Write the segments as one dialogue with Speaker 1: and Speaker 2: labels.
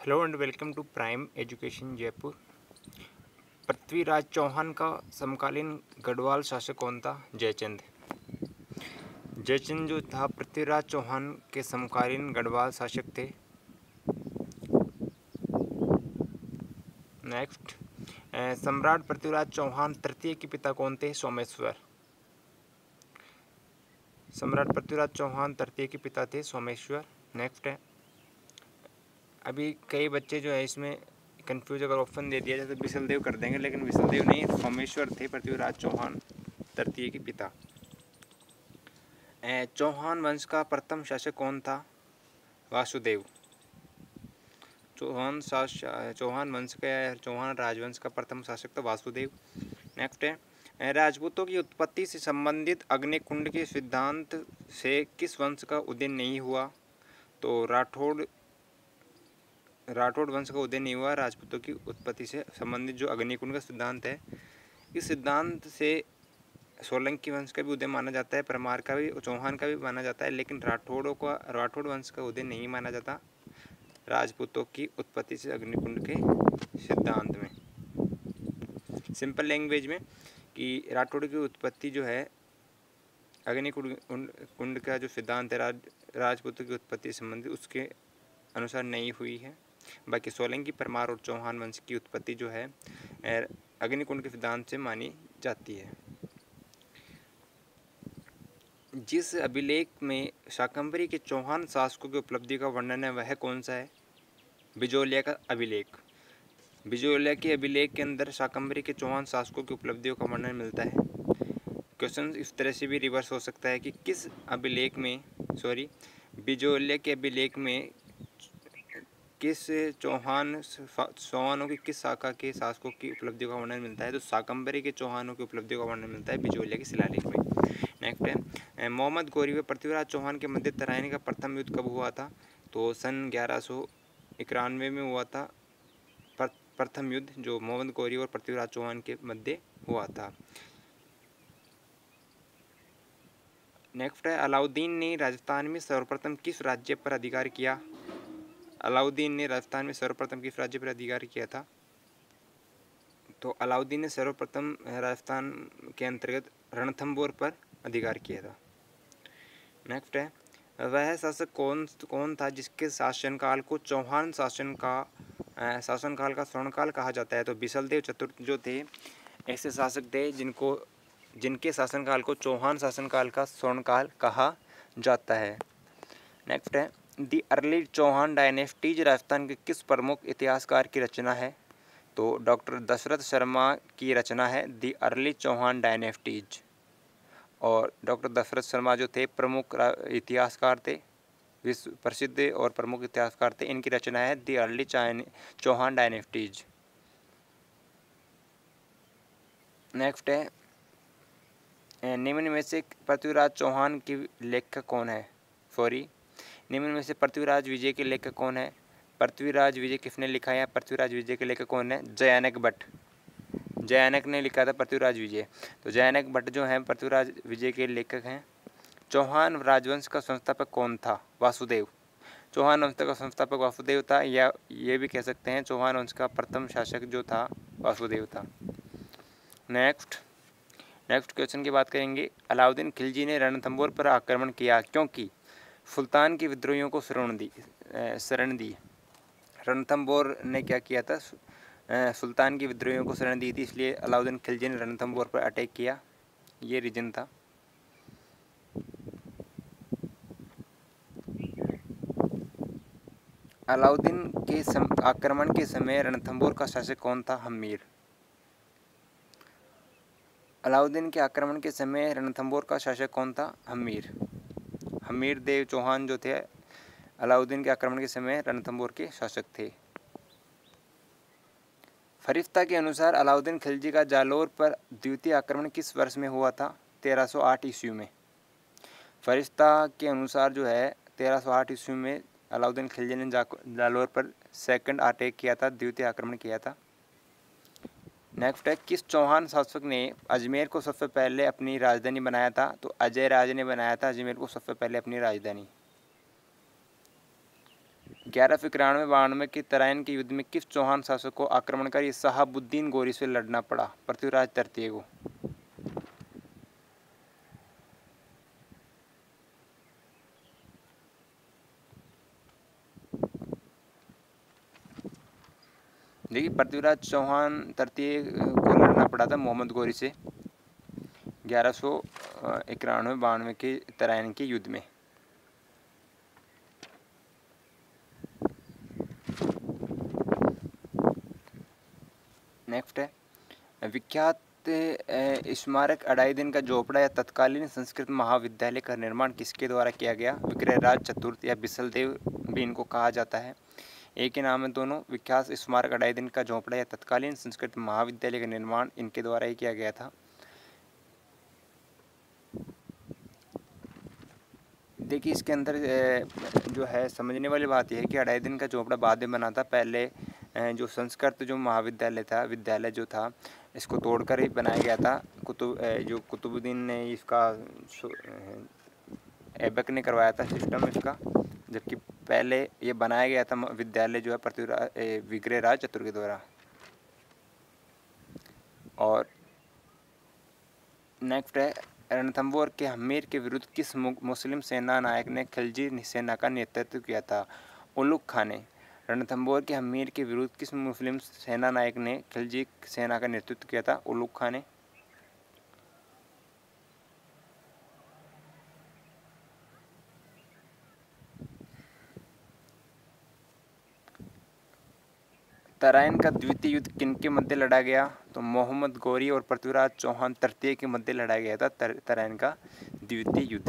Speaker 1: Hello and welcome to Prime Education Jaipur. Prithviraj Chauhan का समकालीन गढ़वाल शासक कौन था? जयचंद। जयचंद जो था पृथ्वीराज चौहान के समकालीन गढ़वाल शासक थे। नेक्स्ट, सम्राट पृथ्वीराज चौहान तृतीय के पिता कौन थे? सोमेश्वर। सम्राट पृथ्वीराज चौहान तृतीय के पिता थे सोमेश्वर। नेक्स्ट है, अभी कई बच्चे जो है इसमें कंफ्यूज अगर ऑप्शन दे दिया जाए तो विशलदेव कर देंगे, लेकिन विशलदेव नहीं, सोमेश्वर थे पृथ्वीराज चौहान तृतीय के पिता। चौहान वंश का प्रथम शासक कौन था? वासुदेव। चौहान वंश का या चौहान राजवंश का प्रथम शासक था वासुदेव। नेक्स्ट है, राजपूतों की उत्पत्ति से संबंधित अग्निकुंड के सिद्धांत से किस वंश का उदय नहीं हुआ? तो राठौड़ वंश का उदय नहीं हुआ। राजपूतों की उत्पत्ति से संबंधित जो अग्निकुंड का सिद्धांत है, इस सिद्धांत से सोलंकी वंश का भी उदय माना जाता है, परमार का भी, चौहान का भी माना जाता है, लेकिन राठौड़ वंश का उदय नहीं माना जाता राजपूतों की उत्पत्ति से अग्निकुंड के सिद्धांत में। सिंपल लैंग्वेज में कि राठौड़ की उत्पत्ति जो है अग्निकुंड का जो सिद्धांत है राजपूतों की उत्पत्ति से संबंधित, उसके अनुसार नहीं हुई है। बाकी सोलंकी, परमार और चौहान वंश की उत्पत्ति जो है अग्निकुंड के सिद्धांत से मानी जाती है। जिस अभिलेख में शाकंभरी के चौहान शासकों की उपलब्धि का वर्णन है वह कौन सा है? बिजोलिया का अभिलेख। बिजोलिया के अभिलेख के अंदर शाकंभरी के चौहान शासकों की उपलब्धियों का वर्णन मिलता है। क्वेश्चन इस तरह से भी रिवर्स हो सकता है कि किस अभिलेख में, बिजोलिया के अभिलेख में किस चौहानों की किस शाखा के शासकों की उपलब्धियों का वर्णन मिलता है? तो शाकंभरी के चौहानों की उपलब्धियों का वर्णन मिलता है बिजोलिया के शिलालेख में। नेक्स्ट है, मोहम्मद गौरी व पृथ्वीराज चौहान के मध्य तराइनी का प्रथम युद्ध कब हुआ था? तो सन 1191 में हुआ था प्रथम युद्ध, जो मोहम्मद गौरी और पृथ्वीराज चौहान के मध्य हुआ था। नेक्स्ट है, अलाउद्दीन ने राजस्थान में सर्वप्रथम किस राज्य पर अधिकार किया? अलाउद्दीन ने राजस्थान में सर्वप्रथम किस राज्य पर अधिकार किया था? तो अलाउद्दीन ने सर्वप्रथम राजस्थान के अंतर्गत रणथंबोर पर अधिकार किया था। नेक्स्ट है, वह शासक कौन था जिसके शासनकाल को चौहान शासनकाल का स्वर्णकाल कहा जाता है? तो बिसलदेव चतुर्थ जो थे ऐसे शासक थे जिनके शासनकाल को चौहान शासनकाल का स्वर्णकाल कहा जाता है। नेक्स्ट है, the early Chauhan dynasties Rajasthan के किस प्रमुख इतिहासकार की रचना है? तो डॉक्टर दशरथ शर्मा की रचना है दी अर्ली चौहान डायनेस्टीज। और डॉक्टर दशरथ शर्मा जो थे प्रमुख इतिहासकार थे, विश्व प्रसिद्ध और प्रमुख इतिहासकार थे, इनकी रचना है the early Chauhan dynasties. Next है, निम्न में से पृथ्वीराज चौहान की लेखक कौन है? निम्न में से पृथ्वीराज विजय के लेखक कौन है? पृथ्वीराज विजय किसने लिखा है? पृथ्वीराज विजय के लेखक कौन है? जयानक भट्ट। जयानक ने लिखा था पृथ्वीराज विजय। तो जयानक भट्ट जो हैं पृथ्वीराज विजय के लेखक हैं। चौहान राजवंश का संस्थापक कौन था? वासुदेव। चौहान वंश का संस्थापक वासुदेव था, या ये भी कह सकते हैं चौहान वंश का प्रथम शासक जो था वासुदेव था। नेक्स्ट क्वेश्चन की बात करेंगे। अलाउद्दीन खिलजी ने रणथंबोर पर आक्रमण किया क्योंकि सुल्तान की विद्रोहियों को शरण दी। रणथंबोर ने क्या किया था? सुल्तान की विद्रोहियों को शरण दी थी, इसलिए अलाउद्दीन खिलजी ने रणथंबोर पर अटैक किया, ये रीजन था। अलाउद्दीन के आक्रमण के समय रणथंबोर का शासक कौन था? हम्मीर। अलाउद्दीन के आक्रमण के समय रणथंबोर का शासक कौन था? हम्मीर। हम्मीर देव चौहान जो थे अलाउद्दीन के आक्रमण के समय रणथंबोर के शासक थे। फरिश्ता के अनुसार अलाउद्दीन खिलजी का जालोर पर द्वितीय आक्रमण किस वर्ष में हुआ था? 1308 ईस्वी में। फरिश्ता के अनुसार जो है 1308 ईस्वी में अलाउद्दीन खिलजी ने जालोर पर सेकंड अटैक किया था, द्वितीय आक्रमण किया था। नेक्स्ट है, किस चौहान शासक ने अजमेर को सबसे पहले अपनी राजधानी बनाया था? तो अजय राज ने बनाया था अजमेर को सबसे पहले अपनी राजधानी। 1191-92 के तराइन के युद्ध में किस चौहान शासक को आक्रमणकारी शहाबुद्दीन गोरी से लड़ना पड़ा? पृथ्वीराज तृतीय को। देखिए, पृथ्वीराज चौहान तृतीय को लड़ना पड़ा था मोहम्मद गोरी से 1191-92 के तराइन के युद्ध में। नेक्स्ट है, विख्यात स्मारक अढ़ाई दिन का झोपड़ा या तत्कालीन संस्कृत महाविद्यालय का निर्माण किसके द्वारा किया गया? विक्रयराज चतुर्थ या बिसलदेव भी इनको कहा जाता है। एक ही नाम है दोनों। विख्यात स्मारक अढ़ाई दिन का झोपड़ा या तत्कालीन संस्कृत महाविद्यालय का निर्माण इनके द्वारा ही किया गया था। देखिए, इसके अंदर जो है समझने वाली बात यह है कि अढ़ाई दिन का झोपड़ा बाद में बना था। पहले जो संस्कृत जो महाविद्यालय था, विद्यालय जो था, इसको तोड़कर ही बनाया गया था। कुतुबुद्दीन ने इसका ऐबक ने करवाया था सिस्टम इसका, जबकि पहले ये बनाया गया था विद्यालय जो है विक्रयराज चतुर्थ के द्वारा। और नेक्स्ट है, रणथंभौर के हमीर के विरुद्ध किस मुस्लिम सेना नायक ने खिलजी सेना का नेतृत्व किया था? उलुग खां ने। रणथंभौर के हमीर के विरुद्ध किस मुस्लिम सेना नायक ने खिलजी सेना का नेतृत्व किया था? उलुग खां ने। तराइन का द्वितीय युद्ध किनके मध्य लड़ा गया? तो मोहम्मद गोरी और पृथ्वीराज चौहान तृतीय के मध्य लड़ा गया था तराइन का द्वितीय युद्ध।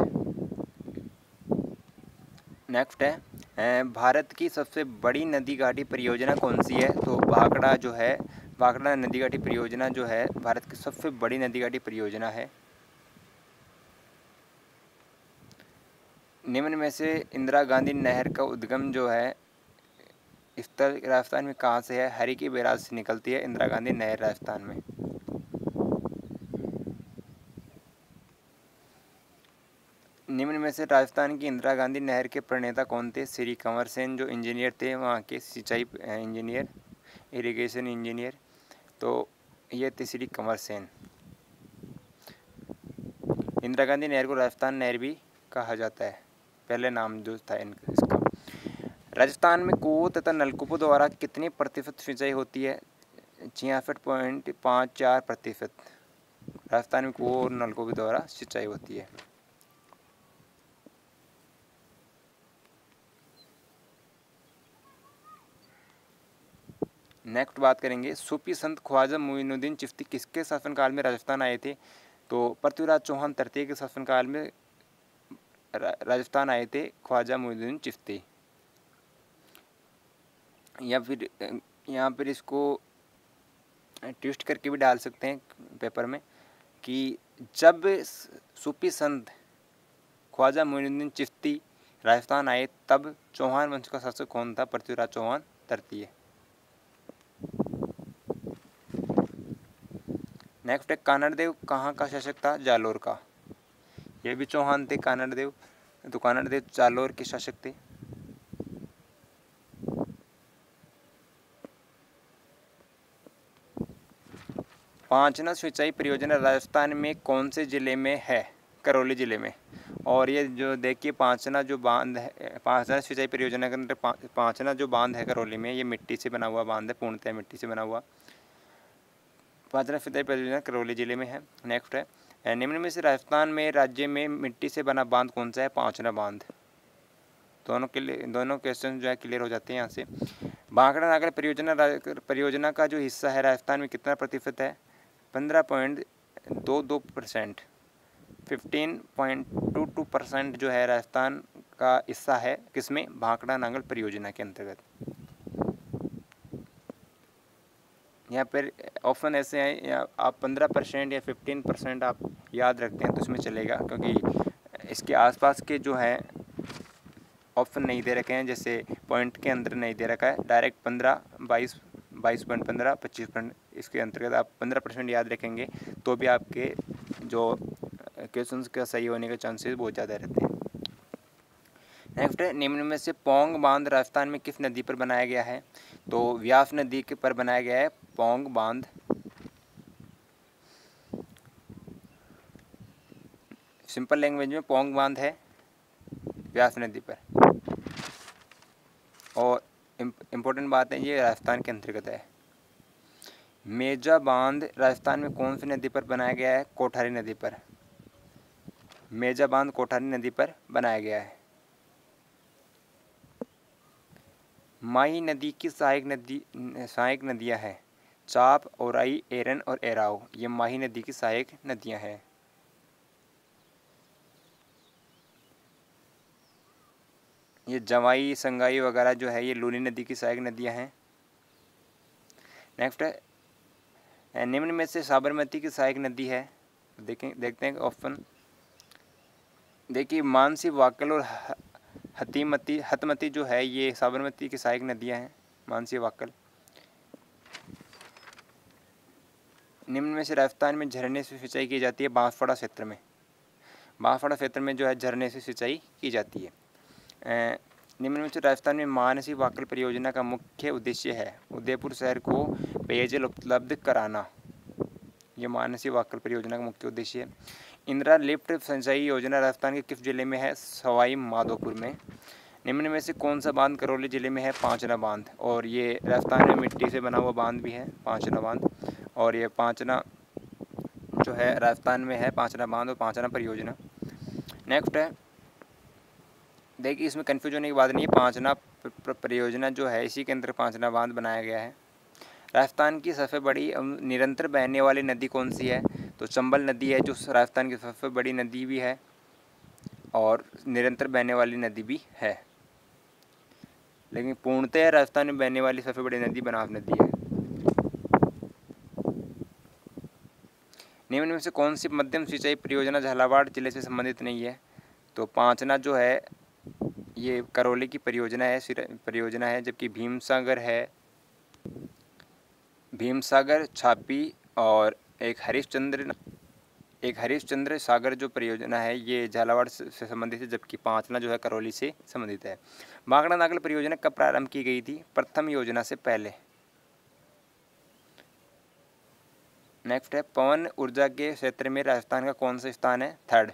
Speaker 1: नेक्स्ट है, भारत की सबसे बड़ी नदी घाटी परियोजना कौन सी है? तो भाखड़ा नदी घाटी परियोजना जो है भारत की सबसे बड़ी नदी घाटी परियोजना है। निम्न में से इंदिरा गांधी नहर का उद्गम जो है स्थल राजस्थान में कहाँ से है? हरी के बैराज से निकलती है इंदिरा गांधी नहर राजस्थान में। निम्न में से राजस्थान की इंदिरा गांधी नहर के प्रणेता कौन थे? श्री कंवर सेन जो इंजीनियर थे, वहाँ के सिंचाई इंजीनियर, इरिगेशन इंजीनियर, तो ये थे श्री कंवर सेन। इंदिरा गांधी नहर को राजस्थान नहर भी कहा जाता है, पहले नाम जो था इसका। राजस्थान में कुओं तथा नलकूपों द्वारा कितनी प्रतिशत सिंचाई होती है? 66.54%। राजस्थान में कुओं और नलकूपों द्वारा सिंचाई होती है। नेक्स्ट बात करेंगे, सूफी संत ख्वाजा मोइनुद्दीन चिश्ती किसके शासनकाल में राजस्थान आए थे? तो पृथ्वीराज चौहान तृतीय के शासनकाल में राजस्थान आए थे ख्वाजा मोइनुद्दीन चिश्ती। या फिर यहाँ पर इसको ट्विस्ट करके भी डाल सकते हैं पेपर में कि जब सूफी संत ख्वाजा मोइनुद्दीन चिश्ती राजस्थान आए तब चौहान वंश का शासक कौन था? पृथ्वीराज चौहान तृतीय। नेक्स्ट है, कानड़देव कहाँ का शासक था? जालोर का। ये भी चौहान थे कानड़देव, तो कानड़देव जालोर के शासक थे। पांचना सिंचाई परियोजना राजस्थान में कौन से जिले में है? करौली जिले में। और ये जो देखिए पांचना जो बांध है, पांचना सिंचाई परियोजना के अंदर पांचना जो बांध है करौली में, ये मिट्टी से बना हुआ बांध है, पूर्णतः मिट्टी से बना हुआ। पांचना सिंचाई परियोजना करौली जिले में है। नेक्स्ट है, निम्न में से राजस्थान में राज्य में मिट्टी से बना बांध कौन सा है? पांचना बांध। दोनों क्वेश्चन जो है क्लियर हो जाते हैं यहाँ से। भाखड़ा नागल परियोजना का जो हिस्सा है राजस्थान में कितना प्रतिशत है? 15.22%। 15.22% जो है राजस्थान का हिस्सा है किसमें? भाखड़ा नागल परियोजना के अंतर्गत। यहाँ पर ऑप्शन ऐसे हैं, या आप 15% या 15% आप याद रखते हैं तो इसमें चलेगा, क्योंकि इसके आसपास के जो है ऑप्शन नहीं दे रखे हैं, जैसे पॉइंट के अंदर नहीं दे रखा है, डायरेक्ट 15, 22.15, 25%, इसके अंतर्गत आप 15% याद रखेंगे तो भी आपके जो क्वेश्चंस का सही होने के चांसेस बहुत ज़्यादा रहते हैं। नेक्स्ट है, निम्न में से पौंग बांध राजस्थान में किस नदी पर बनाया गया है? तो व्यास नदी के पर बनाया गया है पौंग बांध। सिंपल लैंग्वेज में पौंग बांध है व्यास नदी पर। और इम्पोर्टेंट बात है, ये राजस्थान के अंतर्गत है। मेजा बांध राजस्थान में कौन सी नदी पर बनाया गया है? कोठारी नदी पर। मेजा बांध कोठारी नदी पर बनाया गया है। माही नदी की सहायक नदियां हैं चाप, औराई, एरन और एराव। ये माही नदी की सहायक नदियां हैं। ये जवाई, संगाई वगैरह जो है ये लूनी नदी की सहायक नदियां हैं। नेक्स्ट है, निम्न में से साबरमती की सहायक नदी है? देखते हैं ऑप्शन। देखिए, मानसी, वाकल और हतमती जो है ये साबरमती की सहायक नदियां हैं, मानसी, वाकल। निम्न में से राजस्थान में झरने से सिंचाई की जाती है? बांसवाड़ा क्षेत्र में। बांसवाड़ा क्षेत्र में जो है झरने से सिंचाई की जाती है। निम्न में से राजस्थान में मानसी वाकल परियोजना का मुख्य उद्देश्य है? उदयपुर शहर को पेयजल उपलब्ध कराना। ये मानसी वाकल परियोजना का मुख्य उद्देश्य है। इंदिरा लिफ्ट सिंचाई योजना राजस्थान के किस जिले में है? सवाई माधोपुर में। निम्न में से कौन सा बांध करौली जिले में है? पांचना बांध। और ये राजस्थान में मिट्टी से बना हुआ बांध भी है, पांचना बांध। और ये पांचना जो है राजस्थान में है, पांचना बांध और पांचना परियोजना। नेक्स्ट है, देखिए इसमें कन्फ्यूज होने की बात नहीं है, पांचना परियोजना जो है इसी के अंदर पांचना बांध बनाया गया है। राजस्थान की सबसे बड़ी निरंतर बहने वाली नदी कौन सी है? तो चंबल नदी है, जो राजस्थान की सबसे बड़ी नदी भी है और निरंतर बहने वाली नदी भी है। लेकिन पूर्णतः राजस्थान में बहने वाली सबसे बड़ी नदी बनास नदी है। निम्न में से कौन सी मध्यम सिंचाई परियोजना झालावाड़ जिले से संबंधित नहीं है? तो पांचना जो है ये करौली की परियोजना है, जबकि भीमसागर, छापी और एक हरिश्चंद्र सागर जो परियोजना है ये झालावाड़ से संबंधित है, जबकि पांचना जो है करौली से संबंधित है। बांगड़ा नागल परियोजना कब प्रारंभ की गई थी? प्रथम योजना से पहले। नेक्स्ट है, पवन ऊर्जा के क्षेत्र में राजस्थान का कौन सा स्थान है? थर्ड।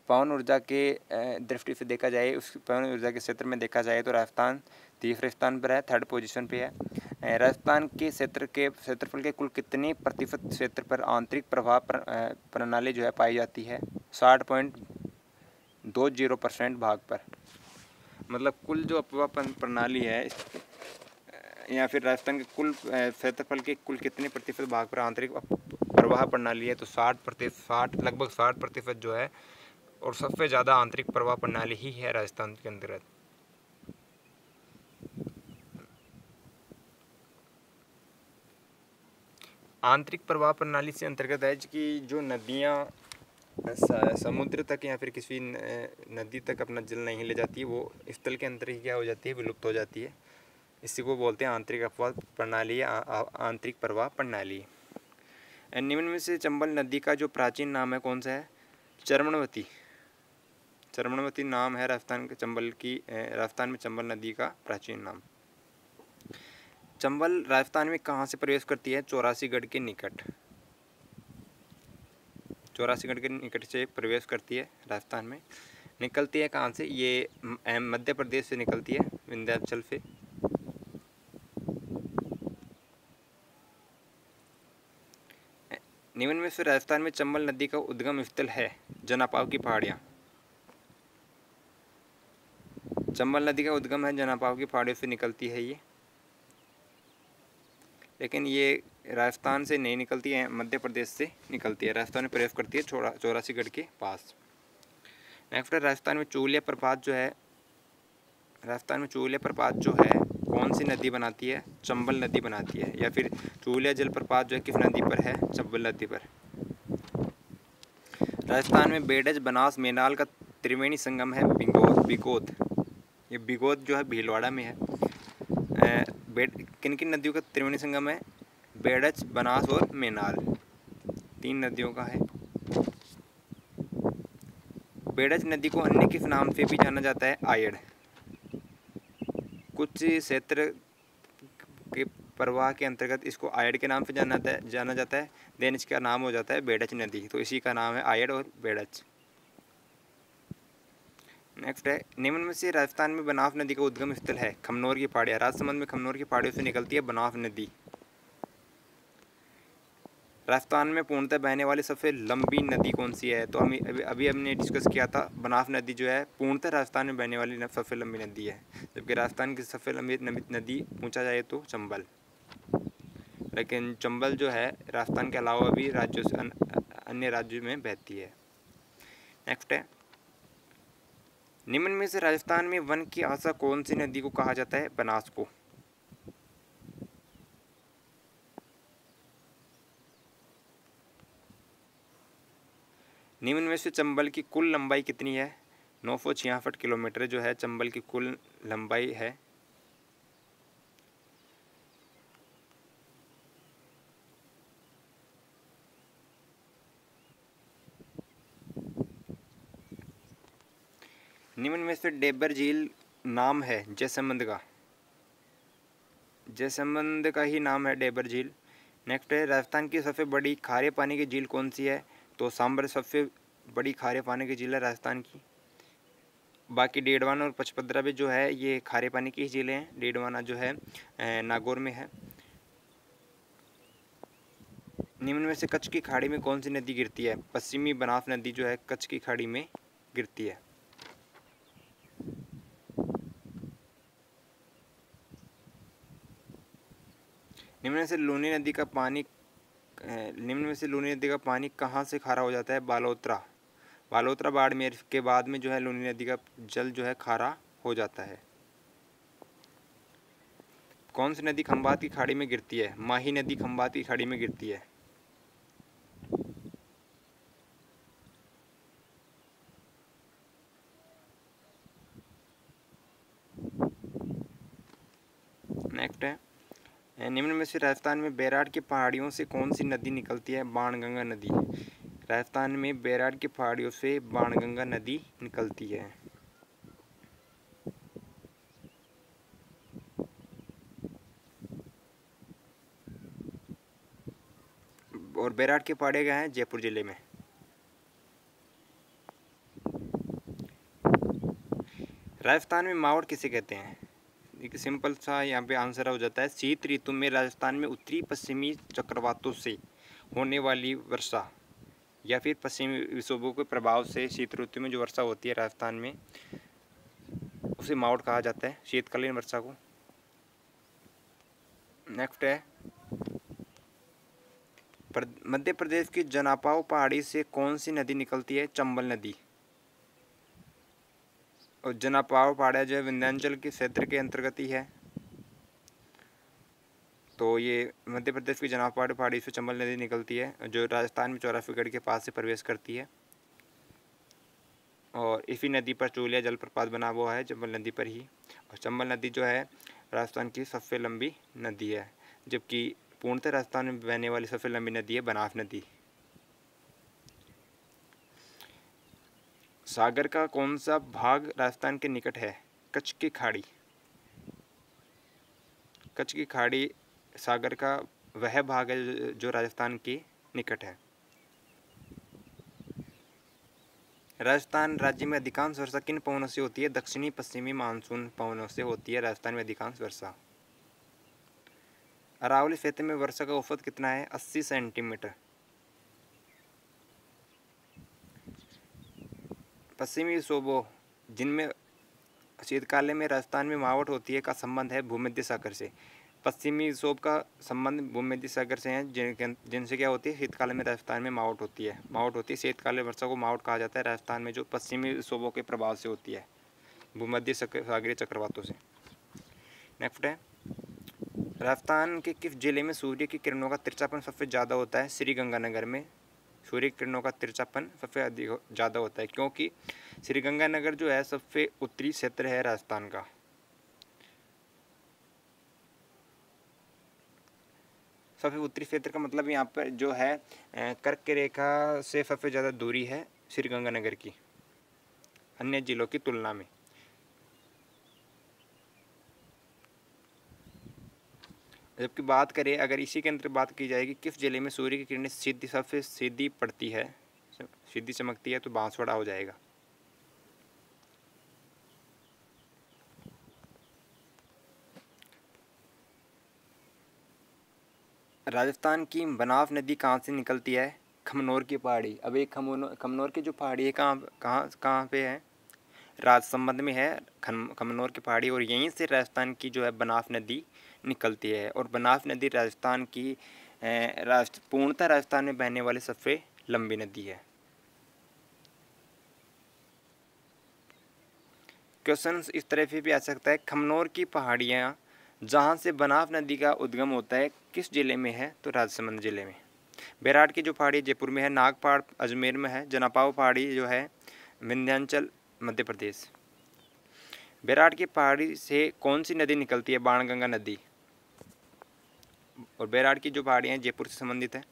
Speaker 1: पवन ऊर्जा के दृष्टि से देखा जाए, उस पवन ऊर्जा के क्षेत्र में देखा जाए तो राजस्थान तीसरे स्थान पर है, थर्ड पोजीशन पे है। राजस्थान के क्षेत्रफल के कुल कितने प्रतिशत क्षेत्र पर आंतरिक प्रवाह प्रणाली जो है पाई जाती है? 60.20% भाग पर। मतलब कुल जो अपवाह प्रणाली है या फिर राजस्थान के कुल क्षेत्रफल के कुल कितने प्रतिशत भाग पर आंतरिक प्रवाह प्रणाली है? तो 60%, लगभग 60% जो है, और सबसे ज़्यादा आंतरिक प्रवाह प्रणाली ही है राजस्थान के अंतर्गत। आंतरिक प्रवाह प्रणाली से अंतर्गत है कि जो नदियाँ समुद्र तक या फिर किसी नदी तक अपना जल नहीं ले जाती है, वो स्थल के अंदर ही क्या हो जाती है? विलुप्त हो जाती है। इसी को बोलते हैं आंतरिक अपवाह प्रणाली या आंतरिक प्रवाह प्रणाली। निम्न में से चंबल नदी का जो प्राचीन नाम है कौन सा है? चर्मणवती नाम है राजस्थान में चंबल नदी का प्राचीन नाम। चंबल राजस्थान में कहाँ से प्रवेश करती है? चौरासीगढ़ के निकट। चौरासीगढ़ के निकट से प्रवेश करती है राजस्थान में। निकलती है कहाँ से? ये मध्य प्रदेश से निकलती है, विंध्याचल से। निम्न में से राजस्थान में चंबल नदी का उद्गम स्थल है? जनापाव की पहाड़ियाँ। चंबल नदी का उद्गम है जनापाव की पहाड़ियों से निकलती है ये, लेकिन ये राजस्थान से नहीं निकलती है, मध्य प्रदेश से निकलती है। राजस्थान में प्रवेश करती है चौरासीगढ़ के पास। नेक्स्ट है, राजस्थान में चूलिया प्रपात जो है कौन सी नदी बनाती है? चंबल नदी बनाती है। या फिर चूलिया जलप्रपात जो है किस नदी पर है? चंबल नदी पर। राजस्थान में बेडज, बनास, मेनाल का त्रिवेणी संगम है बिगोद। ये बिगोद जो है भीलवाड़ा में है। किन किन नदियों का त्रिवेणी संगम है? बेडज, बनास और मेनाल, 3 नदियों का है। बेड़च नदी को अन्य किस नाम से भी जाना जाता है? आयड़। कुछ क्षेत्र के प्रवाह के अंतर्गत इसको आयड़ के नाम से जाना जाता है, देन इसका नाम हो जाता है बेड़च नदी। तो इसी का नाम है आयड़ और बेड़च। नेक्स्ट है, निम्न में से राजस्थान में बनास नदी का उद्गम स्थल है? खमनोर की पहाड़ियाँ। राजसमंद में खमनोर की पहाड़ियों से निकलती है बनास नदी। राजस्थान में पूर्णतः बहने वाली सबसे लंबी नदी कौन सी है? तो अभी हमने डिस्कस किया था, बनास नदी जो है पूर्णतः राजस्थान में बहने वाली सबसे लंबी नदी है, जबकि राजस्थान की सबसे लंबी नदी पूछा जाए तो चंबल। लेकिन चंबल जो है राजस्थान के अलावा भी राज्यों से अन्य राज्यों में बहती है। नेक्स्ट है, निम्न में से राजस्थान में वन की आशा कौन सी नदी को कहा जाता है? बनास को। निम्न में से चंबल की कुल लंबाई कितनी है? 966 किलोमीटर जो है चंबल की कुल लंबाई है। निम्न में से डेबर झील नाम है जयसमंद का? जयसमंद का ही नाम है डेबर झील। नेक्स्ट है, राजस्थान की सबसे बड़ी खारे पानी की झील कौन सी है? तो सांबर सबसे बड़ी खारे पानी की झील है राजस्थान की। बाकी डेडवाना और पचपदरा भी जो है ये खारे पानी की झीलें हैं। डेडवाना जो है नागौर में है। निम्न में से कच्छ की खाड़ी में कौन सी नदी गिरती है? पश्चिमी बनास नदी जो है कच्छ की खाड़ी में गिरती है। निम्न में से लूनी नदी का पानी कहाँ से खारा हो जाता है? बालोतरा बाड़मेर के बाद में जो है लूनी नदी का जल जो है खारा हो जाता है। कौन सी नदी खंभात की खाड़ी में गिरती है? माही नदी खंभात की खाड़ी में गिरती है। नेक्स्ट है, निम्न में से राजस्थान में बैराड़ की पहाड़ियों से कौन सी नदी निकलती है? बाणगंगा नदी। राजस्थान में बैराड़ की पहाड़ियों से बाणगंगा नदी निकलती है। और बैराड़ की पहाड़ियाँ क्या हैं? जयपुर जिले में। राजस्थान में मावट किसे कहते हैं? एक सिंपल सा यहाँ पे आंसर हो जाता है, शीत ऋतु में राजस्थान में उत्तरी पश्चिमी चक्रवातों से होने वाली वर्षा या फिर पश्चिमी विक्षोभों के प्रभाव से शीत ऋतु में जो वर्षा होती है राजस्थान में उसे मावट कहा जाता है, शीतकालीन वर्षा को। नेक्स्ट है, मध्य प्रदेश की जनापाव पहाड़ी से कौन सी नदी निकलती है? चंबल नदी। और जनापाव पहाड़ियाँ जो है विंध्याचल के क्षेत्र के अंतर्गत ही है, तो ये मध्य प्रदेश की जनापाव पहाड़ी से चंबल नदी निकलती है जो राजस्थान में चौरासीगढ़ के पास से प्रवेश करती है। और इसी नदी पर चूलिया जलप्रपात बना हुआ है, चंबल नदी पर ही। और चंबल नदी जो है राजस्थान की सबसे लंबी नदी है, जबकि पूर्णतः राजस्थान में बहने वाली सबसे लंबी नदी है बनास नदी। सागर का कौन सा भाग राजस्थान के निकट है? कच्छ की खाड़ी। कच्छ की खाड़ी सागर का वह भाग है जो राजस्थान के निकट है। राजस्थान राज्य में अधिकांश वर्षा किन पवनों से होती है? दक्षिणी पश्चिमी मानसून पवनों से होती है राजस्थान में अधिकांश वर्षा। अरावली क्षेत्र में वर्षा का औसत कितना है? 80 सेंटीमीटर। पश्चिमी विक्षोभों जिनमें शीतकालीन में राजस्थान में मावट होती है का संबंध है भूमध्य सागर से। पश्चिमी विक्षोभ का संबंध भूमध्य सागर से है जिनसे क्या होती है शीतकालीन में राजस्थान में मावट होती है। शीतकालीन वर्षा को मावट कहा जाता है राजस्थान में जो पश्चिमी विक्षोभों के प्रभाव से होती है, भूमध्य सागरीय चक्रवातों से। नेक्स्ट है, राजस्थान के किस जिले में सूर्य की किरणों का तिरछापन सबसे ज़्यादा होता है? श्रीगंगानगर में सूर्य किरणों का तिरछापन सबसे अधिक ज़्यादा होता है, क्योंकि श्रीगंगानगर जो है सबसे उत्तरी क्षेत्र है राजस्थान का। सबसे उत्तरी क्षेत्र का मतलब यहाँ पर जो है कर्क रेखा से सबसे ज़्यादा दूरी है श्रीगंगानगर की। अन्य जिलों की तुलना में। जबकि बात करें अगर इसी के अंदर बात की जाएगी किस जिले में सूर्य की किरणें सीधी सबसे सीधी पड़ती है, सीधी चमकती है, तो बांसवाड़ा हो जाएगा। राजस्थान की बनाव नदी कहाँ से निकलती है? खमनोर की पहाड़ी। अब एक खमनोर की जो पहाड़ी है कहाँ कहाँ कहाँ पे है? राजसमंद में है खमनोर की पहाड़ी, और यहीं से राजस्थान की जो है बनाव नदी निकलती है। और बनाव नदी राजस्थान की पूर्णतः राजस्थान में बहने वाली सबसे लंबी नदी है। क्वेश्चन इस तरह से भी आ सकता है, खमनोर की पहाड़ियाँ जहाँ से बनाव नदी का उद्गम होता है किस जिले में है? तो राजसमंद जिले में। बैराट की जो पहाड़ी जयपुर में है, नागपाड़ अजमेर में है, जनापाव पहाड़ी जो है विंध्याचल मध्य प्रदेश। बैराट की पहाड़ी से कौन सी नदी निकलती है? बाणगंगा नदी। और बैराट की जो पहाड़ी हैं जयपुर से संबंधित है।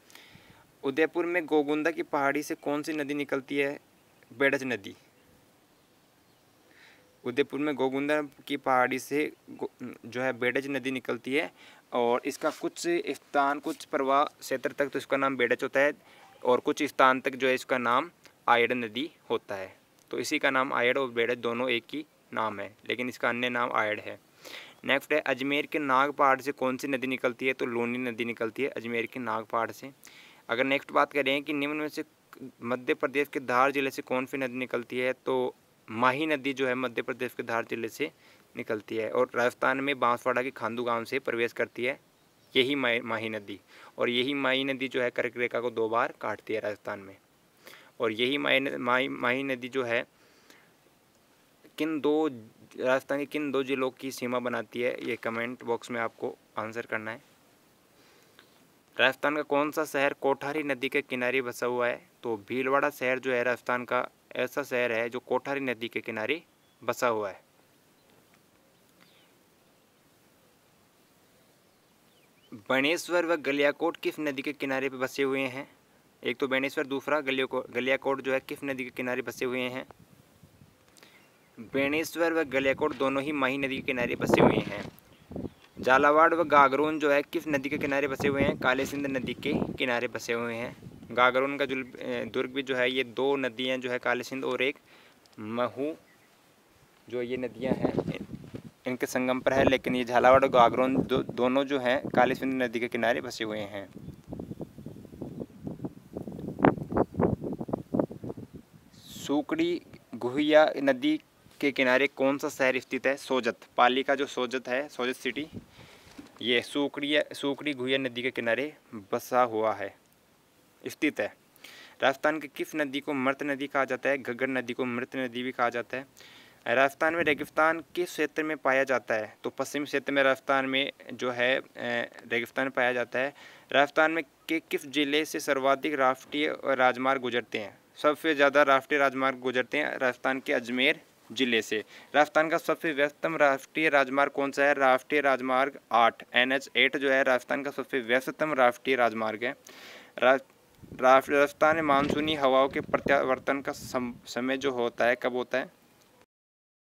Speaker 1: उदयपुर में गोगुंदा की पहाड़ी से कौन सी नदी निकलती है? बेडज नदी। उदयपुर में गोगुंदा की पहाड़ी से जो है बेडज नदी निकलती है, और इसका कुछ स्थान कुछ प्रवाह क्षेत्र तक तो इसका नाम बेडज होता है, और कुछ स्थान तक जो है इसका नाम आयड़ नदी होता है। तो इसी का नाम आयड़ और बेडज दोनों एक ही नाम है, लेकिन इसका अन्य नाम आयड़ है। नेक्स्ट है, अजमेर के नाग पहाड़ से कौन सी नदी निकलती है? तो लूनी नदी निकलती है अजमेर के नाग पहाड़ से। अगर नेक्स्ट बात करें कि निम्न में से मध्य प्रदेश के धार जिले से कौन सी नदी निकलती है? तो माही नदी जो है मध्य प्रदेश के धार जिले से निकलती है, और राजस्थान में बांसवाड़ा के खांडू गांव से प्रवेश करती है यही माही नदी। और यही माही नदी जो है कर्क रेखा को 2 बार काटती है राजस्थान में। और यही माही नदी जो है राजस्थान के किन 2 जिलों की सीमा बनाती है? ये कमेंट बॉक्स में आपको आंसर करना है। राजस्थान का कौन सा शहर कोठारी नदी के किनारे बसा हुआ है? तो भीलवाड़ा शहर जो है राजस्थान का ऐसा शहर है जो कोठारी नदी के किनारे बसा हुआ है। बेणेश्वर व गलियाकोट किस नदी के किनारे पे बसे हुए हैं? एक तो बेणेश्वर, दूसरा गलियाकोट जो है किस नदी के किनारे बसे हुए हैं? बेणेश्वर व गलियाकोट दोनों ही माही नदी के किनारे बसे हुए हैं। झालावाड़ व गागरोन जो है किस नदी के किनारे बसे हुए हैं? काली सिंध नदी के किनारे बसे हुए हैं। गागरोन का जो दुर्ग भी जो है, ये 2 नदियां जो है काली सिंध और एक महू जो ये नदियां हैं इनके संगम पर है, लेकिन ये झालावाड़ और गागरोन दोनों जो हैं काली सिंध नदी के किनारे बसे हुए हैं। सुकड़ी गुहिया नदी के किनारे कौन सा शहर स्थित है? सोजत। पाली का जो सोजत है, सोजत सिटी, ये सुकड़ी गुहिया नदी के किनारे बसा हुआ है, स्थित है। राजस्थान की किस नदी को मृत नदी कहा जाता है? घग्गर नदी को मृत नदी भी कहा जाता है। राजस्थान में रेगिस्तान किस क्षेत्र में पाया जाता है? तो पश्चिमी क्षेत्र में राजस्थान में जो है रेगिस्तान पाया जाता है। राजस्थान में किस जिले से सर्वाधिक राष्ट्रीय राजमार्ग गुजरते हैं? सबसे ज़्यादा राष्ट्रीय राजमार्ग गुजरते हैं राजस्थान के अजमेर जिले से। राजस्थान का सबसे व्यस्ततम राष्ट्रीय राजमार्ग कौन सा है? राष्ट्रीय राजमार्ग 8 NH8 जो है राजस्थान का सबसे व्यस्ततम राष्ट्रीय राजमार्ग है। राजस्थान में मानसूनी हवाओं के प्रत्यावर्तन का समय जो होता है कब होता है?